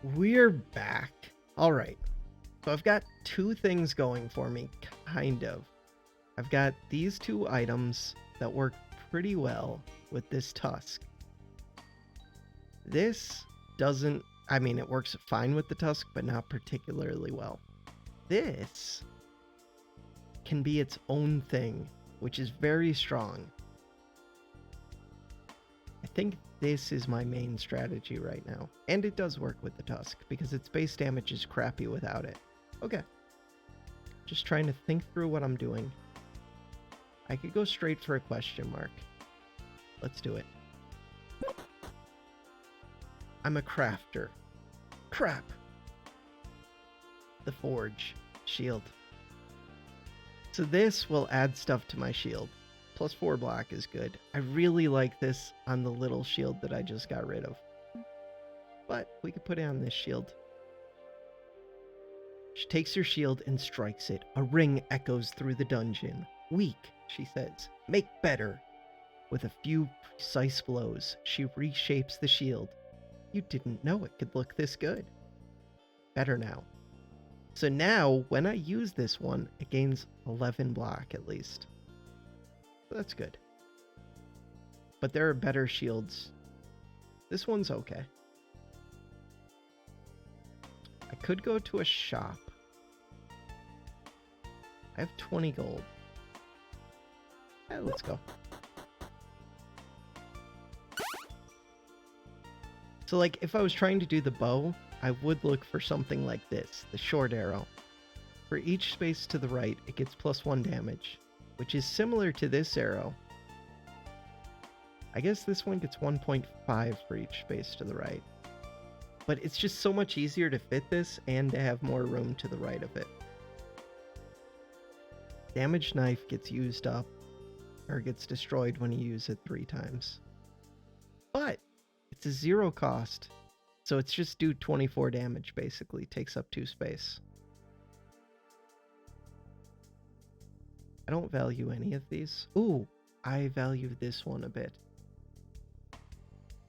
We're back. All right. So I've got two things going for me, kind of. I've got these two items that work pretty well with this tusk. This doesn't, I mean, it works fine with the tusk, but not particularly well. This can be its own thing, which is very strong. I think this is my main strategy right now. And it does work with the tusk, because its base damage is crappy without it. Okay. Just trying to think through what I'm doing. I could go straight for a question mark. Let's do it. I'm a crafter. Crap. The forge. Shield. So this will add stuff to my shield. Plus 4 block is good. I really like this on the little shield that I just got rid of. But we could put it on this shield. She takes her shield and strikes it. A ring echoes through the dungeon. Weak, she says. Make better. With a few precise blows, she reshapes the shield. You didn't know it could look this good. Better now. So now, when I use this one, it gains 11 block at least. So that's good. But there are better shields. This one's okay. I could go to a shop. I have 20 gold. Yeah, let's go. So like, if I was trying to do the bow, I would look for something like this, the short arrow. For each space to the right, it gets +1 damage, which is similar to this arrow. I guess this one gets 1.5 for each space to the right. But it's just so much easier to fit this and to have more room to the right of it. Damaged knife gets used up, or gets destroyed when you use it 3 times. But it's a 0 cost, so it's just do 24 damage basically, takes up 2 space. I don't value any of these. Ooh, I value this one a bit.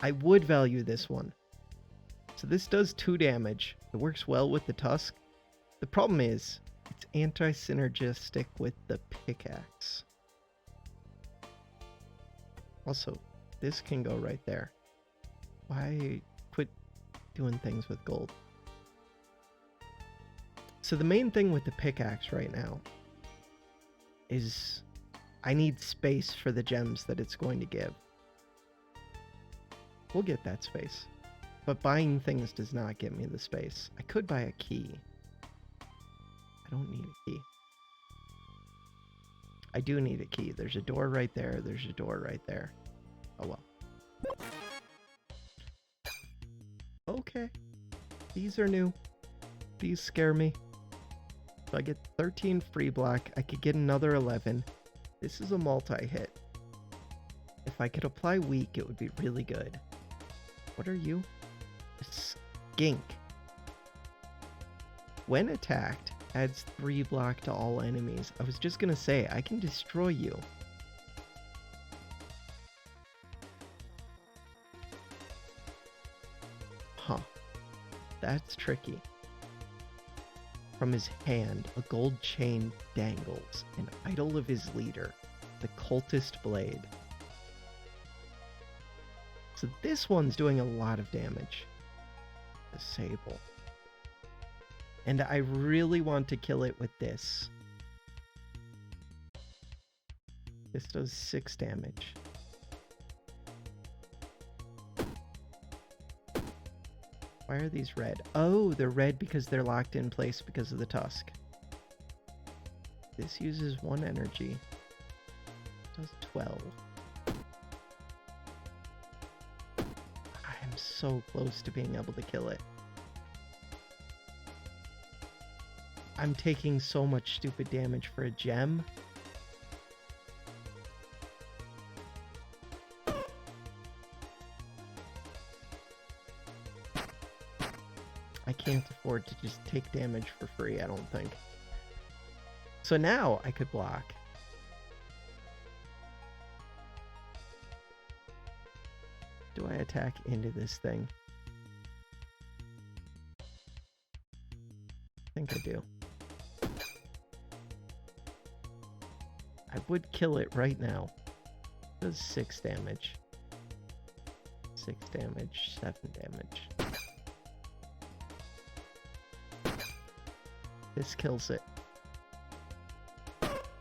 I would value this one. So this does 2 damage. It works well with the tusk. The problem is, it's anti-synergistic with the pickaxe. Also, this can go right there. Why quit doing things with gold? So the main thing with the pickaxe right now is I need space for the gems that it's going to give. We'll get that space. But buying things does not get me the space. I could buy a key. I don't need a key. I do need a key. There's a door right there. There's a door right there. Oh well. Okay. These are new. These scare me. So I get 13 free block. I could get another 11. This is a multi-hit. If I could apply weak, it would be really good. What are you? A skink. When attacked, adds 3 block to all enemies. I was just gonna say, I can destroy you. Huh. That's tricky. From his hand, a gold chain dangles, an idol of his leader, the cultist blade. So this one's doing a lot of damage. Disable. And I really want to kill it with this. This does 6 damage. Why are these red? Oh, they're red because they're locked in place because of the tusk. This uses 1 energy. It does 12. I'm so close to being able to kill it. I'm taking so much stupid damage for a gem. I can't afford to just take damage for free, I don't think. So now I could block. Do I attack into this thing? think I do. I would kill it right now. It does 6 damage. 6 damage, 7 damage. This kills it.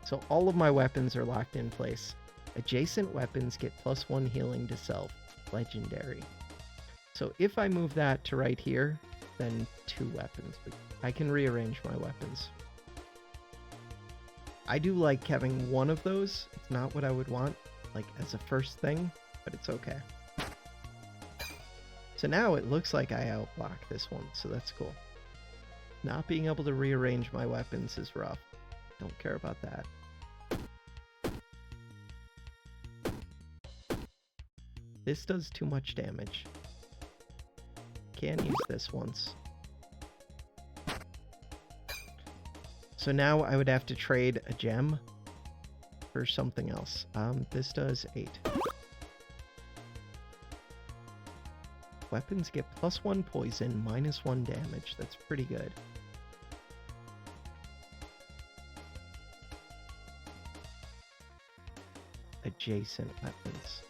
So all of my weapons are locked in place. Adjacent weapons get +1 healing to self. Legendary. So if I move that to right here, then 2 weapons. But I can rearrange my weapons. I do like having one of those. It's not what I would want, like, as a first thing, but it's okay. So now it looks like I outblock this one, so that's cool. Not being able to rearrange my weapons is rough. Don't care about that. This does too much damage. Can use this once. So now I would have to trade a gem for something else. This does 8. Weapons get +1 poison, -1 damage. That's pretty good. Adjacent weapons.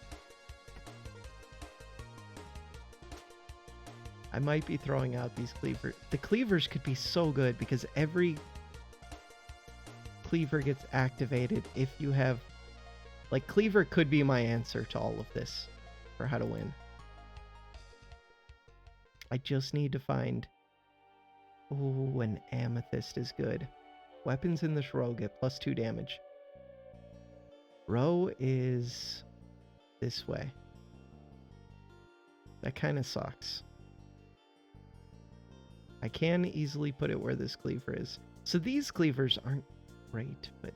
I might be throwing out these cleavers. The cleavers could be so good because every cleaver gets activated if you have... Like, cleaver could be my answer to all of this for how to win. I just need to find... Ooh, an amethyst is good. Weapons in this row get +2 damage. Row is this way. That kind of sucks. I can easily put it where this cleaver is. So these cleavers aren't great, but...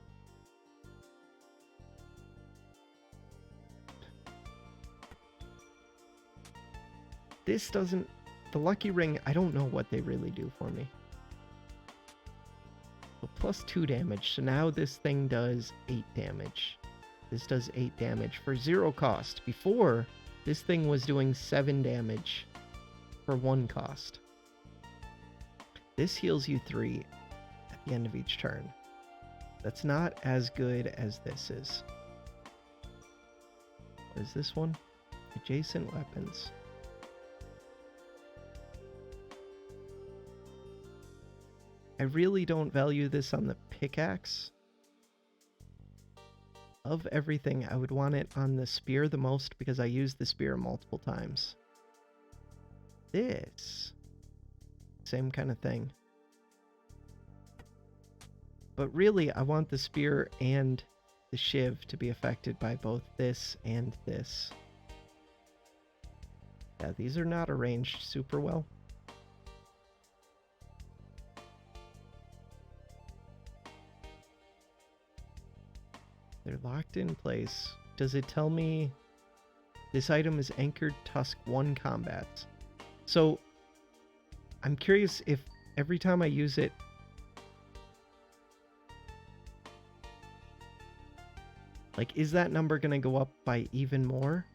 This doesn't... The lucky ring, I don't know what they really do for me. So +2 damage, so now this thing does 8 damage. This does 8 damage for 0 cost. Before, this thing was doing 7 damage for 1 cost. This heals you 3 at the end of each turn. That's not as good as this is. What is this one? Adjacent weapons. I really don't value this on the pickaxe. Of everything, I would want it on the spear the most because I use the spear multiple times. This. Same kind of thing. But really, I want the spear and the shiv to be affected by both this and this. Yeah, these are not arranged super well. They're locked in place. Does it tell me this item is anchored tusk 1 combats? So I'm curious if every time I use it, like, is that number gonna go up by even more?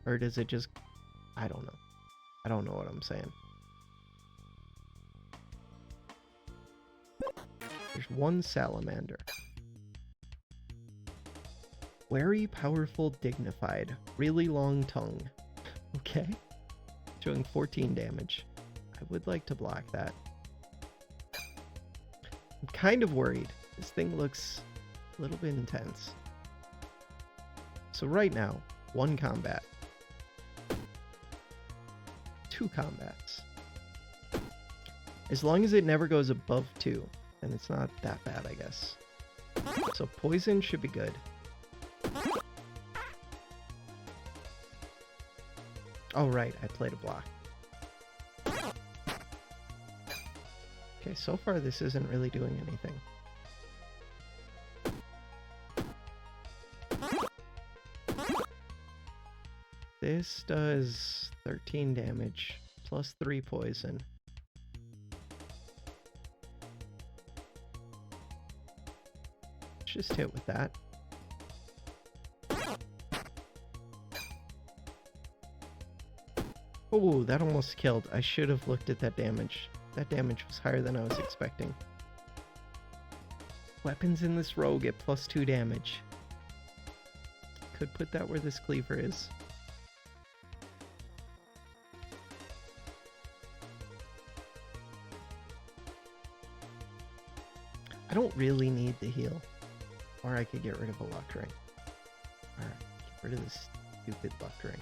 Or does it just... I don't know. I don't know what I'm saying. There's 1 salamander. Wary, powerful, dignified. Really long tongue. Okay. Showing 14 damage. I would like to block that. I'm kind of worried. This thing looks a little bit intense. So right now, 1 combat. 2 combats. As long as it never goes above 2, then it's not that bad, I guess. So poison should be good. Oh, right, I played a block. Okay, so far this isn't really doing anything. This does 13 damage, plus 3 poison. Let's just hit with that. Oh, that almost killed. I should have looked at that damage. That damage was higher than I was expecting. Weapons in this row get +2 damage. Could put that where this cleaver is. I don't really need the heal. Or I could get rid of a luck ring. Alright, get rid of this stupid luck ring.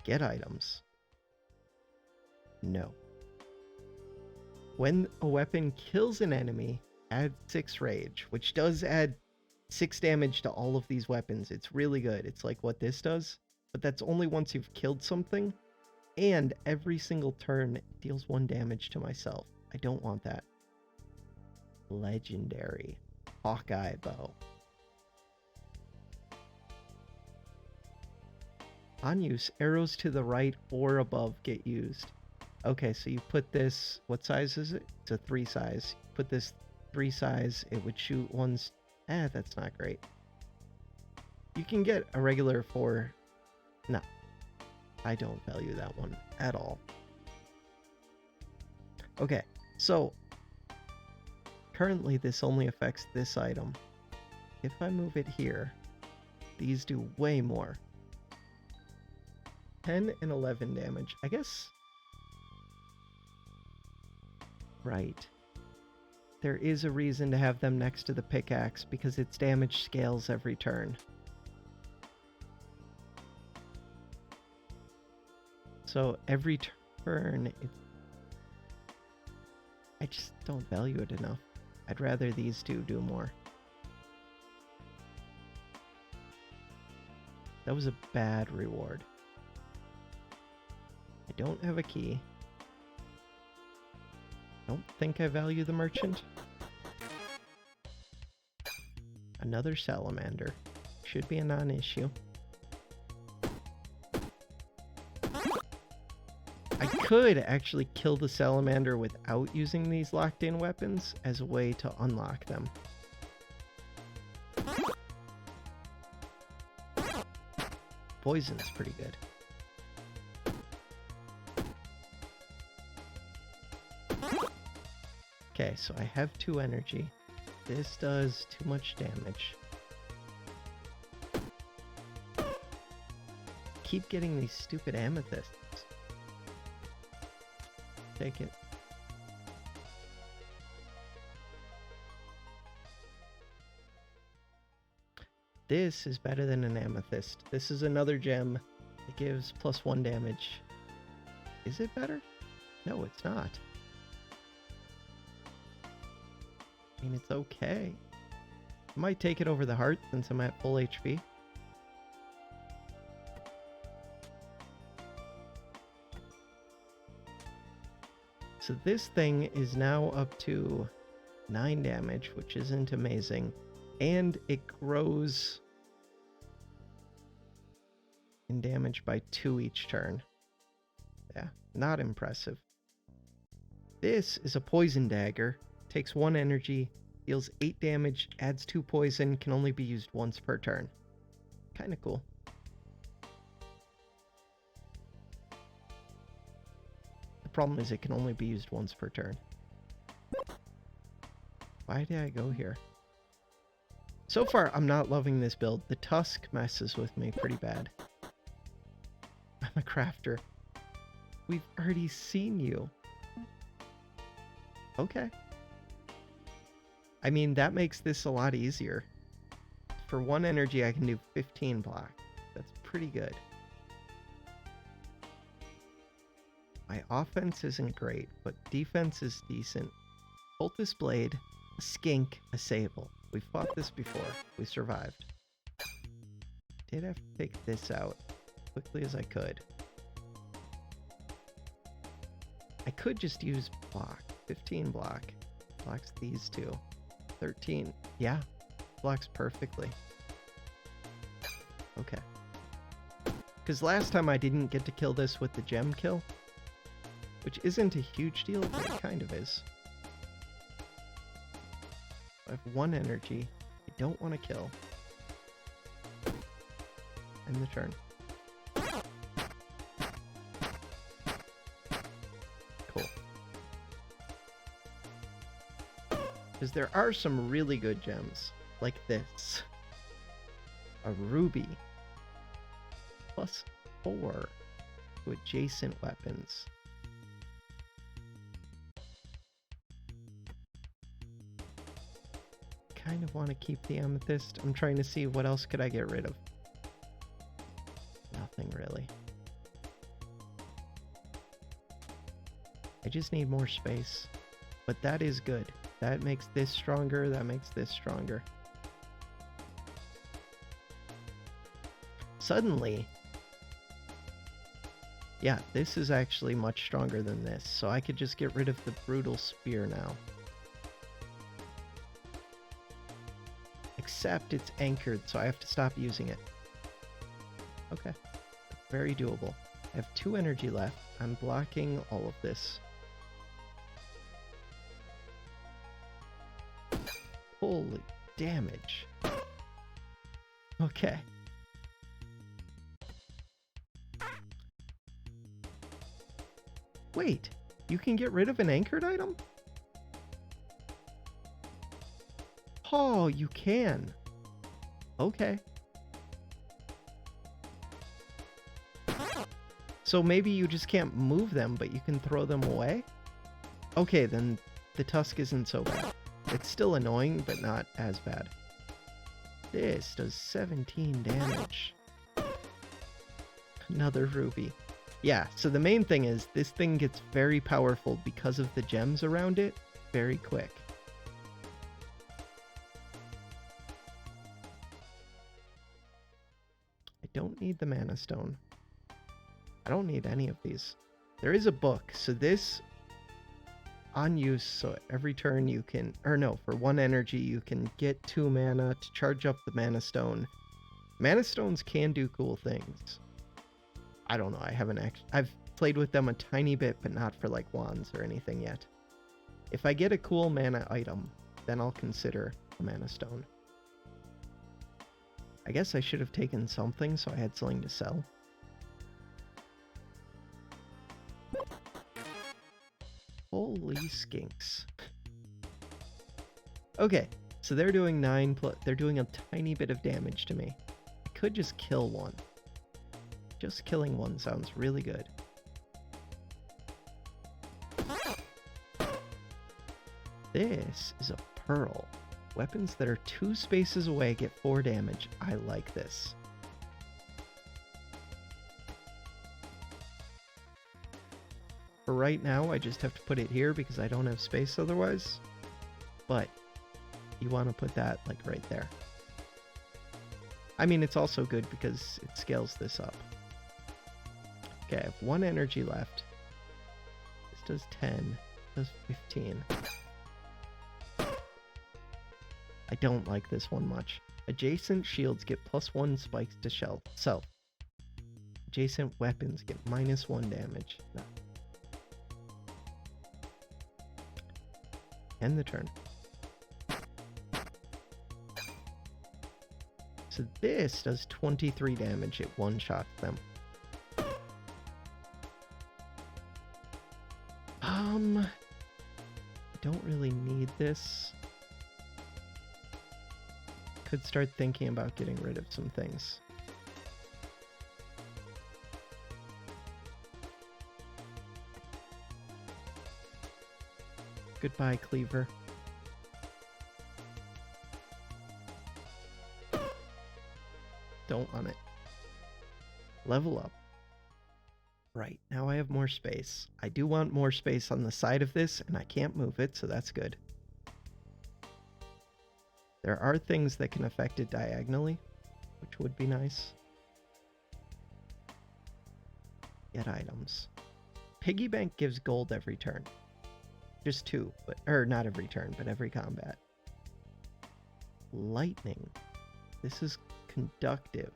Get items. No. When a weapon kills an enemy, add 6 rage, which does add 6 damage to all of these weapons. It's really good. It's like what this does, but that's only once you've killed something, and every single turn it deals 1 damage to myself. I don't want that. Legendary. Hawkeye bow. On use, arrows to the right or above get used. Okay, so you put this, what size is it? It's a 3 size. You put this 3 size, it would shoot ones. That's not great. You can get a regular 4. No, I don't value that one at all. Okay, so currently this only affects this item. If I move it here, these do way more. 10 and 11 damage. I guess. Right. There is a reason to have them next to the pickaxe because its damage scales every turn. So every turn, I just don't value it enough. I'd rather these two do more. That was a bad reward. I don't have a key. Don't think I value the merchant. Another salamander. Should be a non-issue. I could actually kill the salamander without using these locked-in weapons as a way to unlock them. Poison's pretty good. Okay, so I have 2 energy. This does too much damage. Keep getting these stupid amethysts. Take it. This is better than an amethyst. This is another gem. It gives +1 damage. Is it better? No, it's not. I mean, it's okay. I might take it over the heart since I'm at full HP. So this thing is now up to 9 damage, which isn't amazing. And it grows in damage by 2 each turn. Yeah, not impressive. This is a poison dagger. Takes 1 energy, deals 8 damage, adds 2 poison, can only be used once per turn. Kinda cool. The problem is it can only be used once per turn. Why did I go here? So far, I'm not loving this build. The tusk messes with me pretty bad. I'm a crafter. We've already seen you. Okay. I mean, that makes this a lot easier. For 1 energy, I can do 15 block. That's pretty good. My offense isn't great, but defense is decent. Cultist Blade, a skink, a sable. We fought this before. We survived. Did have to take this out as quickly as I could. I could just use block. 15 block. Blocks these two. 13. Yeah. Blocks perfectly. Okay. Because last time I didn't get to kill this with the gem kill. Which isn't a huge deal, but it kind of is. I have 1 energy. I don't want to kill. End the turn. Because there are some really good gems, like this. A ruby. +4 to adjacent weapons. Kind of want to keep the amethyst. I'm trying to see what else could I get rid of. Nothing really. I just need more space. But that is good. That makes this stronger. That makes this stronger. Suddenly, yeah, this is actually much stronger than this. So I could just get rid of the brutal spear now. Except it's anchored, so I have to stop using it. Okay. Very doable. I have 2 energy left. I'm blocking all of this. Holy damage. Okay. Wait, you can get rid of an anchored item? Oh, you can. Okay. So maybe you just can't move them, but you can throw them away? Okay, then the tusk isn't so bad. It's still annoying, but not as bad. This does 17 damage. Another ruby. Yeah, so the main thing is this thing gets very powerful because of the gems around it very quick. I don't need the mana stone. I don't need any of these. There is a book, so this on use, so every turn you can, or no, for 1 energy you can get 2 mana to charge up the mana stone. Mana stones can do cool things. I don't know, I've played with them a tiny bit, but not for like wands or anything yet. If I get a cool mana item, then I'll consider a mana stone. I guess I should have taken something so I had something to sell. Holy skinks. Okay, so they're doing 9 plus, they're doing a tiny bit of damage to me. I could just kill one. Just killing one sounds really good. This is a pearl. Weapons that are 2 spaces away get 4 damage. I like this. For right now, I just have to put it here because I don't have space otherwise. But you want to put that like right there. I mean, it's also good because it scales this up. Okay, I have 1 energy left. This does 10. This does 15. I don't like this one much. Adjacent shields get +1 spikes to self. Adjacent weapons get -1 damage. No. End the turn. So this does 23 damage. It one-shots them. I don't really need this. Could start thinking about getting rid of some things. Goodbye, Cleaver. Don't want it. Level up. Right, now I have more space. I do want more space on the side of this, and I can't move it, so that's good. There are things that can affect it diagonally, which would be nice. Get items. Piggy bank gives gold every turn. Just 2, but not every turn, but every combat. Lightning. This is conductive.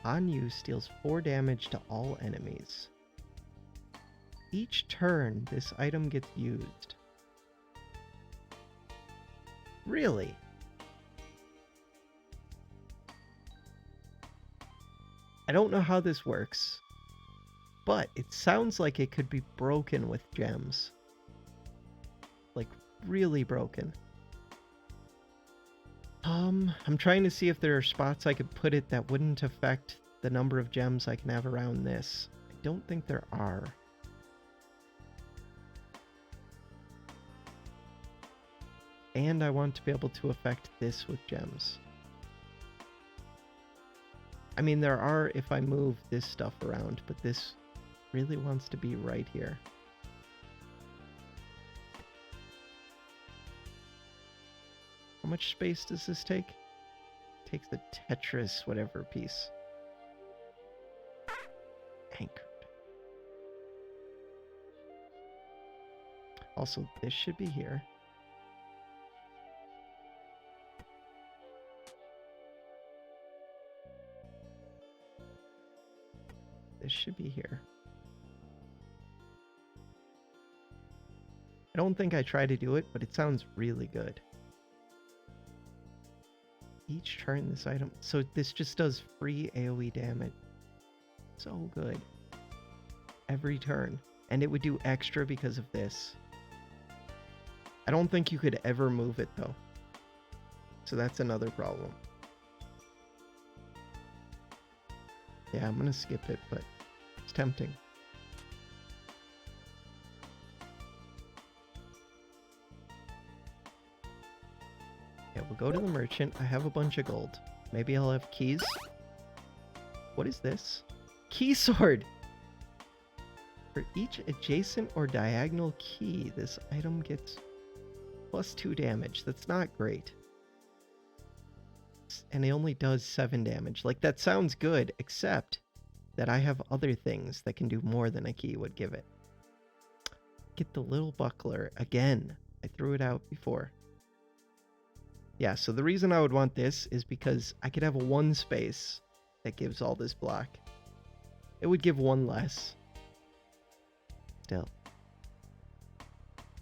On use, deals 4 damage to all enemies. Each turn, this item gets used. Really? I don't know how this works, but it sounds like it could be broken with gems. Like, really broken. I'm trying to see if there are spots I could put it that wouldn't affect the number of gems I can have around this. I don't think there are. And I want to be able to affect this with gems. I mean, there are if I move this stuff around, but this really wants to be right here. How much space does this take? It takes the Tetris whatever piece. Anchored. Also, this should be here. This should be here. I don't think I try to do it, but it sounds really good. Each turn this item... So this just does free AoE damage. So good. Every turn. And it would do extra because of this. I don't think you could ever move it, though. So that's another problem. Yeah, I'm gonna skip it, but it's tempting. Yeah, we'll go to the merchant. I have a bunch of gold. Maybe I'll have keys. What is this? Key sword! For each adjacent or diagonal key, this item gets +2 damage. That's not great. And it only does 7 damage. Like, that sounds good, except that I have other things that can do more than a key would give it. Get the little buckler. Again, I threw it out before. Yeah, so the reason I would want this is because I could have a 1 space that gives all this block. It would give 1 less. Still.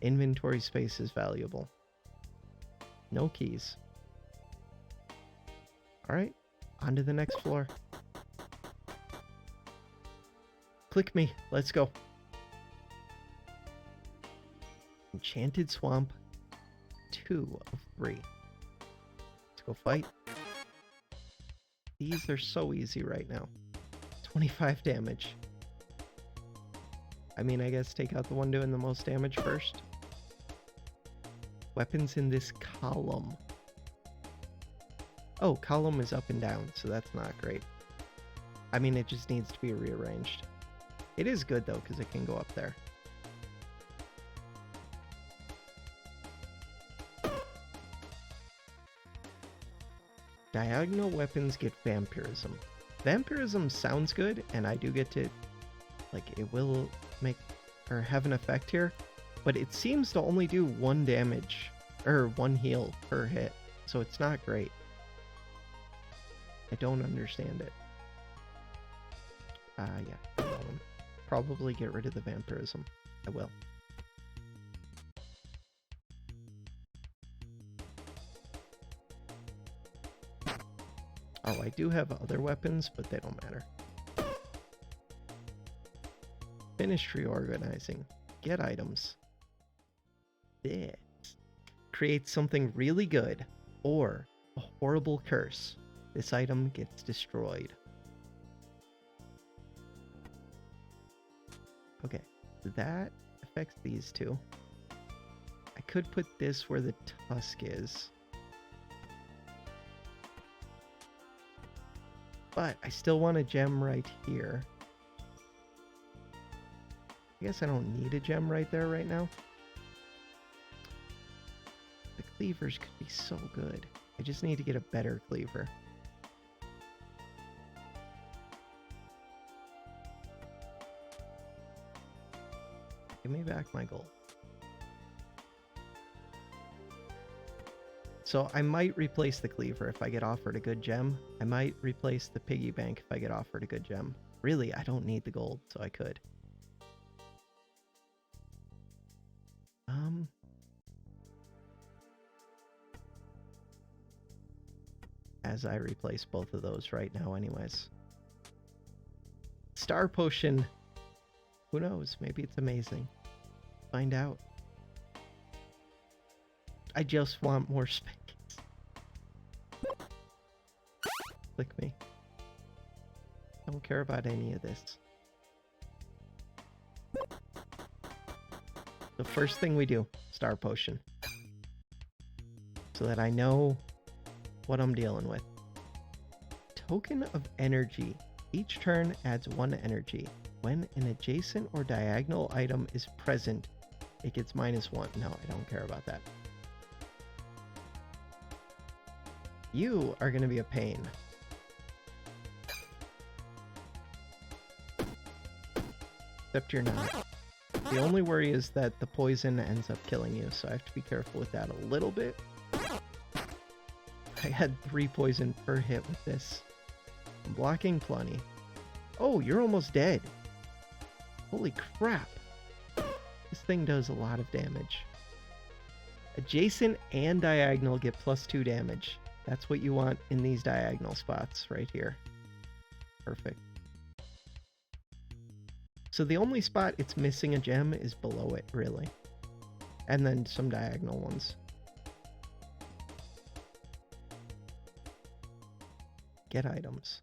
Inventory space is valuable. No keys. Alright, on to the next floor. Click me, let's go. Enchanted Swamp, 2 of 3. Let's go fight. These are so easy right now. 25 damage. I mean, I guess take out the one doing the most damage first. Weapons in this column. Oh, column is up and down, so that's not great. I mean, it just needs to be rearranged. It is good, though, because it can go up there. Diagonal weapons get vampirism. Vampirism sounds good, and I do get to... Like, it will make... or have an effect here, but it seems to only do 1 damage, or 1 heal per hit, so it's not great. I don't understand it. Yeah. Probably get rid of the vampirism. I will. Oh, I do have other weapons, but they don't matter. Finish reorganizing. Get items. This. Create something really good, or a horrible curse. This item gets destroyed. Okay, that affects these two. I could put this where the tusk is. But I still want a gem right here. I guess I don't need a gem right there right now. The cleavers could be so good. I just need to get a better cleaver. Give me back my gold. So I might replace the cleaver if I get offered a good gem. I might replace the piggy bank if I get offered a good gem. Really, I don't need the gold, so I could. As I replace both of those right now anyways. Star potion. Who knows? Maybe it's amazing. Find out. I just want more space. Click me. Don't care about any of this. The first thing we do, Star Potion. So that I know what I'm dealing with. Token of Energy. Each turn adds 1 energy. When an adjacent or diagonal item is present, it gets -1. No, I don't care about that. You are going to be a pain. Except you're not. The only worry is that the poison ends up killing you, so I have to be careful with that a little bit. I had 3 poison per hit with this. I'm blocking plenty. Oh, you're almost dead. Holy crap. This thing does a lot of damage. Adjacent and diagonal get +2 damage. That's what you want in these diagonal spots right here. Perfect. So the only spot it's missing a gem is below it, really. And then some diagonal ones. Get items.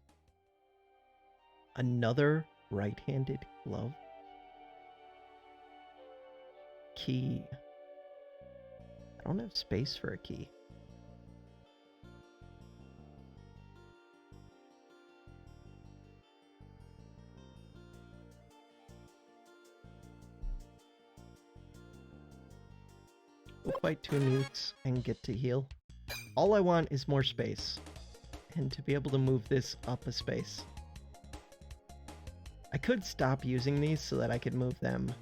Another right-handed glove. Key. I don't have space for a key. We'll fight 2 newts and get to heal. All I want is more space. And to be able to move this up a space. I could stop using these so that I could move them.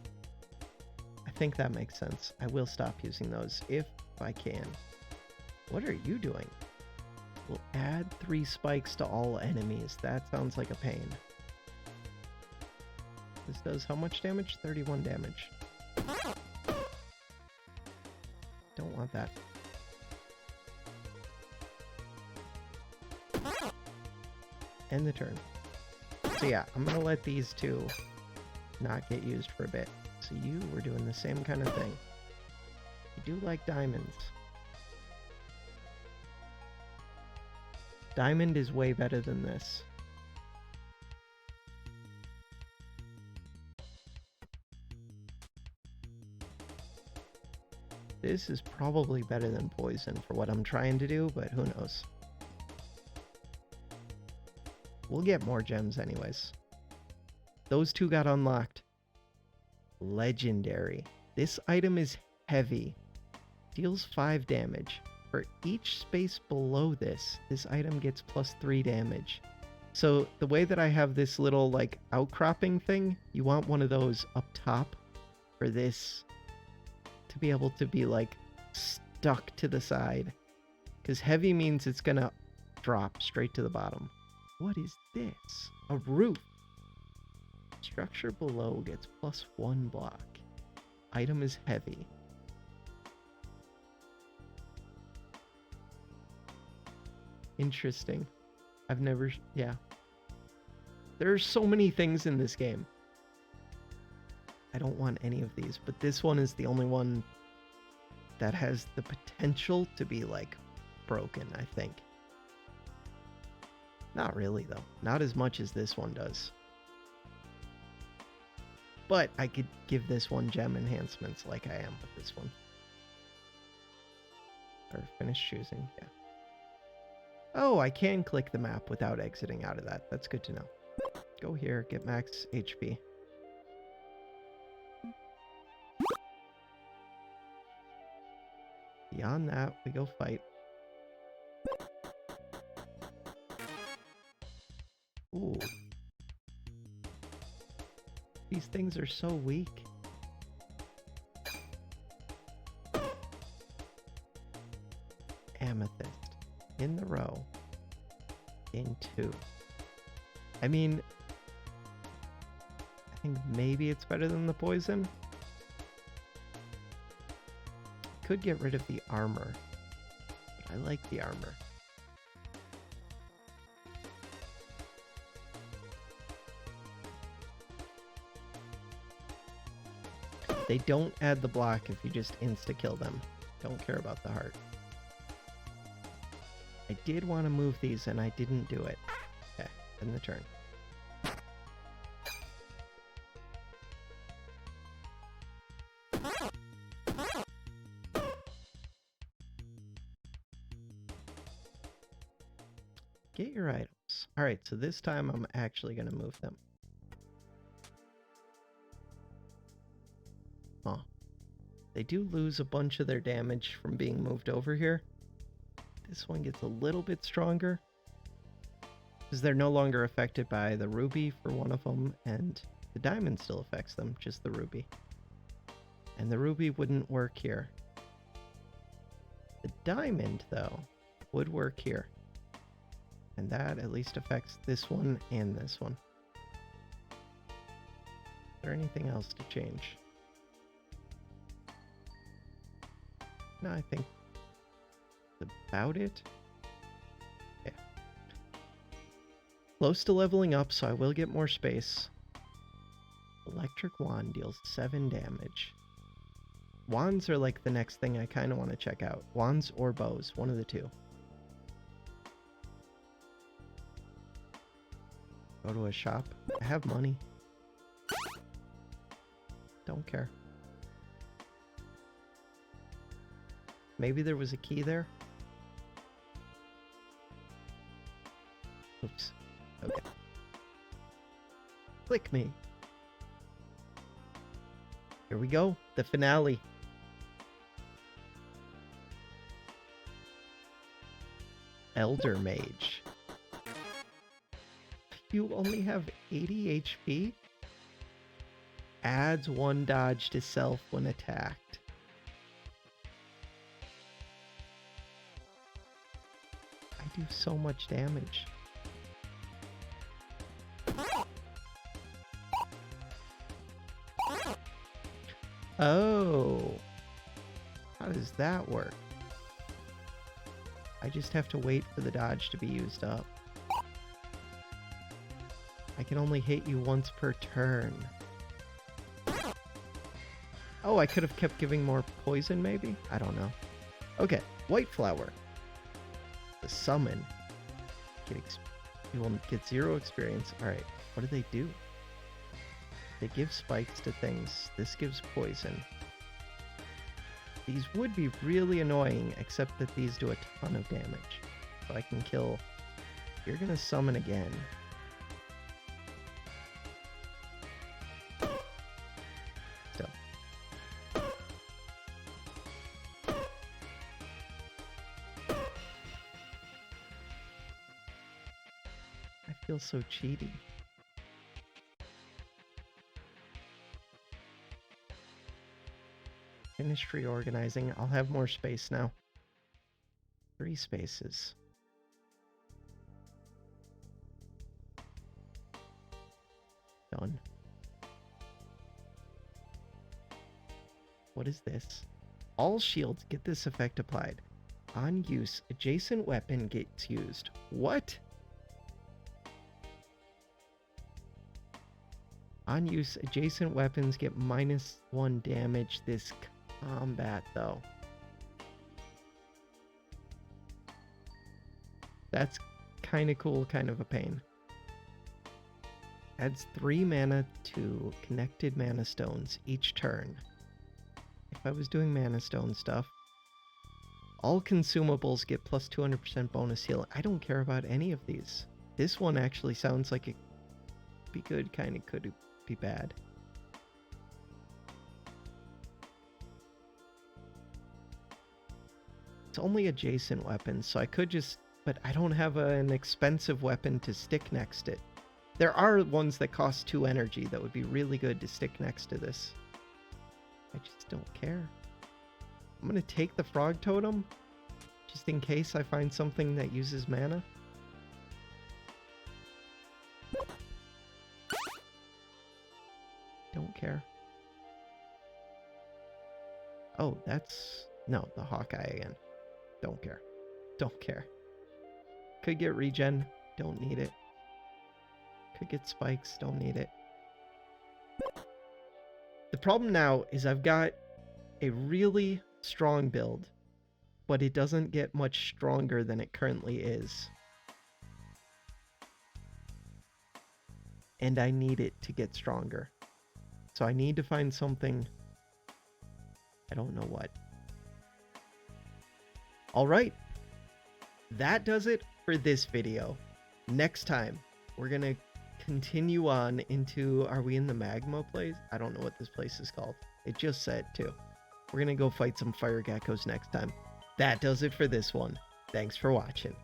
I think that makes sense. I will stop using those if I can. What are you doing? We'll add 3 spikes to all enemies. That sounds like a pain. This does how much damage? 31 damage. Don't want that. End the turn. So yeah, I'm gonna let these 2 not get used for a bit. So you were doing the same kind of thing. You do like diamonds. Diamond is way better than this. This is probably better than poison for what I'm trying to do, but who knows. We'll get more gems anyways. Those 2 got unlocked. Legendary. This item is heavy. Deals 5 damage. For each space below this, this item gets +3 damage. So the way that I have this little like outcropping thing, you want one of those up top for this to be able to be like stuck to the side. Because heavy means it's gonna drop straight to the bottom. What is this? A roof. Structure below gets +1 block. Item is heavy. Interesting. I've never... yeah. There are so many things in this game. I don't want any of these, but this one is the only one that has the potential to be, like, broken, I think. Not really, though. Not as much as this one does. But I could give this one gem enhancements like I am with this one. Or finish choosing, yeah. Oh, I can click the map without exiting out of that. That's good to know. Go here, get max HP. Beyond that, we go fight. Ooh. These things are so weak. Amethyst. In the row. In 2. I mean, I think maybe it's better than the poison. Could get rid of the armor, but I like the armor. They don't add the block if you just insta-kill them. Don't care about the heart. I did want to move these and I didn't do it. Okay, end the turn. Get your items. Alright, so this time I'm actually going to move them. Huh. They do lose a bunch of their damage from being moved over here. This one gets a little bit stronger, because they're no longer affected by the ruby for one of them, and the diamond still affects them, just the ruby. And the ruby wouldn't work here. The diamond, though, would work here. And that at least affects this one and this one. Is there anything else to change? No, I think that's about it. Yeah. Close to leveling up, so I will get more space. Electric wand deals 7 damage. Wands are like the next thing I kind of want to check out. Wands or bows, one of the two. Go to a shop. I have money. Don't care. Maybe there was a key there? Oops. Okay. Click me. Here we go. The finale. Elder Mage. You only have 80 HP? Adds 1 dodge to self when attacked. I do so much damage. Oh. How does that work? I just have to wait for the dodge to be used up. I can only hit you once per turn. Oh, I could have kept giving more poison, maybe? I don't know. Okay, White Flower. The summon. You will get 0 experience. Alright, what do they do? They give spikes to things. This gives poison. These would be really annoying, except that these do a ton of damage. So I can kill... You're gonna summon again. Still. I feel so cheaty. Finished reorganizing. I'll have more space now. 3 spaces. Done. What is this? All shields get this effect applied. On use, adjacent weapon gets used. What? On use, adjacent weapons get -1 damage this combat, though. That's kind of cool, kind of a pain. Adds 3 mana to connected mana stones each turn. If I was doing mana stone stuff, all consumables get plus 200% bonus heal. I don't care about any of these. This one actually sounds like it could be good, kind of could be bad. It's only adjacent weapons, so I could just... But I don't have an expensive weapon to stick next to it. There are ones that cost 2 energy that would be really good to stick next to this. I just don't care. I'm going to take the frog totem, just in case I find something that uses mana. Don't care. Oh, that's... No, the Hawkeye again. Don't care. Don't care. Could get regen. Don't need it. Could get spikes. Don't need it. The problem now is I've got a really strong build, but it doesn't get much stronger than it currently is. And I need it to get stronger. So I need to find something. I don't know what. All right. That does it for this video. Next time, we're going to continue on into, are we in the magma place? I don't know what this place is called. It just said too. We're going to go fight some fire geckos next time. That does it for this one. Thanks for watching.